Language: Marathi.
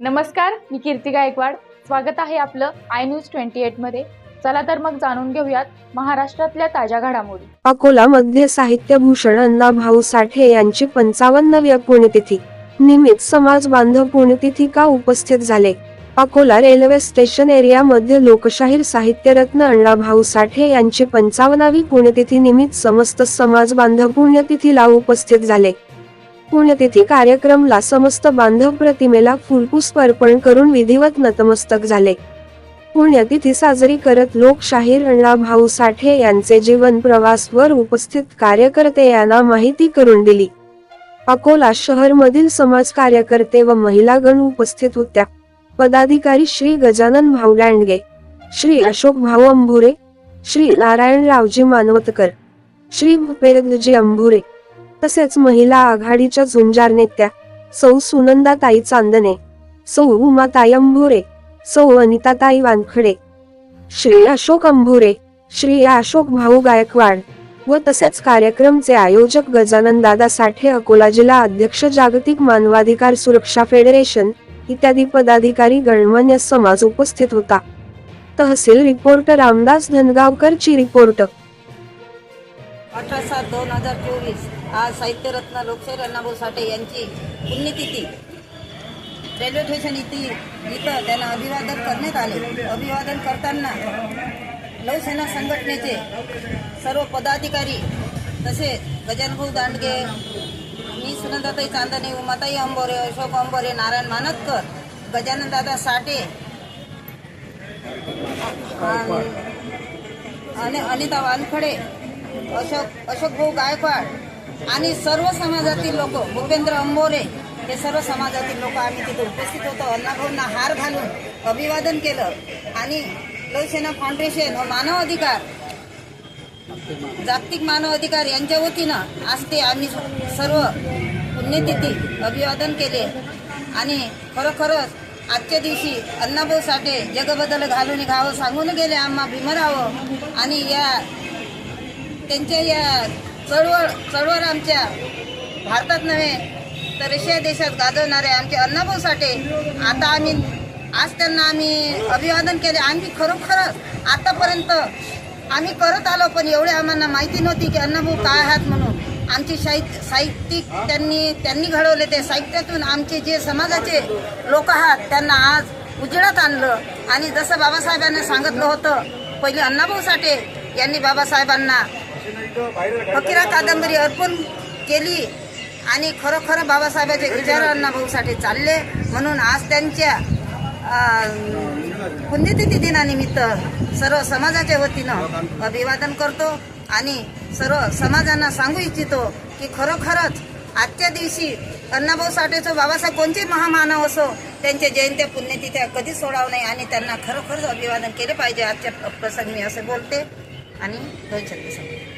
नमस्कार, मी कीर्ती गायकवाड। स्वागत आहे आपलं आय न्यूज 28 मध्ये। चला तर मग जाणून घेऊयात महाराष्ट्रातल्या ताज्या घडामोडी। अकोलामध्ये साहित्यभूषण अण्णाभाऊ साठे यांची 55वी पुण्यतिथी निमित्त समाज बांधव पुण्यतिथी का उपस्थित झाले। अकोला रेल्वे स्टेशन एरियामध्ये लोकशाहीर साहित्यरत्न अण्णाभाऊ साठे यांची 55वी पुण्यतिथी निमित्त समस्त समाज बांधव पुण्यतिथीला उपस्थित झाले। पुण्यतिथी कार्यक्रमला समस्त बांधव प्रतिमेला फुलपुष्प अर्पण करून विधिवत नतमस्तक झाले। पुण्यतिथी साजरी करत लोकशाहीर अण्णाभाऊ साठे यांचे जीवन प्रवास वर उपस्थित कार्यकर्ते यांना माहिती करून दिली। अकोला शहर मधील समाज कार्यकर्ते व महिलागण उपस्थित होत्या। पदाधिकारी श्री गजानन भाऊ लांडगे, श्री अशोक भाऊ अंभुरे, श्री नारायणरावजी मानवतकर, श्री भूपेंद्रजी अंभुरे तसेच महिला आघाडीच्या झुंजार नेत्या सौ सुनंदाताई चांदणे, सौ उमाताई अंभुरे, सौ अनिताताई वानखडे, श्री अशोक अंभुरे, श्री अशोक भाऊ गायकवाड व तसेच कार्यक्रमचे आयोजक गजानन दादा साठे, अकोला जिल्हा अध्यक्ष, जागतिक मानवाधिकार सुरक्षा फेडरेशन इत्यादी पदाधिकारी गणमान्य समाज उपस्थित होता। तहसील रिपोर्टर रामदास धनगावकरची रिपोर्ट। 18/7/2024 आज साहित्यरत्न लोकशाहीर अण्णाभाऊ साठे यांची पुण्यतिथी रेल्वे स्टेशन इथं त्यांना अभिवादन करण्यात आले। अभिवादन करताना लवसेना संघटनेचे सर्व पदाधिकारी तसेच गजाननभाऊ दांडगे, मी सुनंदाताई चांदणे, उमाताई अंबोरे, अशोक अंबोरे, नारायण मानतकर, गजानन दादा साठे आणि अनिता वानखडे, अशोक भाऊ गायकवाड आणि सर्व समाजातील लोक, भूपेंद्र अंबोरे, हे सर्व समाजातील लोक आम्ही तिथे उपस्थित होतो। अण्णाभाऊंना हार घालून अभिवादन केलं आणि लवसेना फाउंडेशन व मानव अधिकार, जागतिक मानव अधिकार यांच्या वतीनं आज ते आम्ही सर्व पुण्यतिथी अभिवादन केले। आणि खरोखरच आजच्या दिवशी अण्णाभाऊ साठे जगबदल घालून घावं सांगून गेले आम्हा भीमराव आणि या त्यांच्या या चळवळ आमच्या भारतात नव्हे तर रशिया देशात गाजवणारे आमचे अण्णाभाऊ साठे, आता आज त्यांना आम्ही अभिवादन केले। आम्ही खरोखरच आतापर्यंत आम्ही करत आलो, पण एवढे आम्हाला माहिती नव्हती की अण्णाभाऊ काय आहात म्हणून। आमची साहित्यिक त्यांनी घडवले, ते साहित्यातून आमचे जे समाजाचे लोक आहात त्यांना आज उजेडात आणलं। आणि जसं बाबासाहेबांना सांगितलं होतं, पहिले अण्णाभाऊ साठे यांनी बाबासाहेबांना फकीरा कादंबरी अर्पण केली आणि खरोखर बाबासाहेबांचे विचार अण्णाभाऊ साठे चालले, म्हणून आज त्यांच्या पुण्यतिथी दिनानिमित्त सर्व समाजाच्या वतीनं अभिवादन करतो आणि सर्व समाजांना सांगू इच्छितो की खरोखरच आजच्या दिवशी अण्णाभाऊ साठेचं बाबासाहेब कोणते महामानव असो त्यांच्या जयंत्या पुण्यतिथ्या कधीच सोडावं नाही आणि त्यांना खरोखरच अभिवादन केले पाहिजे। आजच्या प्रसंगी मी असे बोलते आणि 2 शब्द सांगते।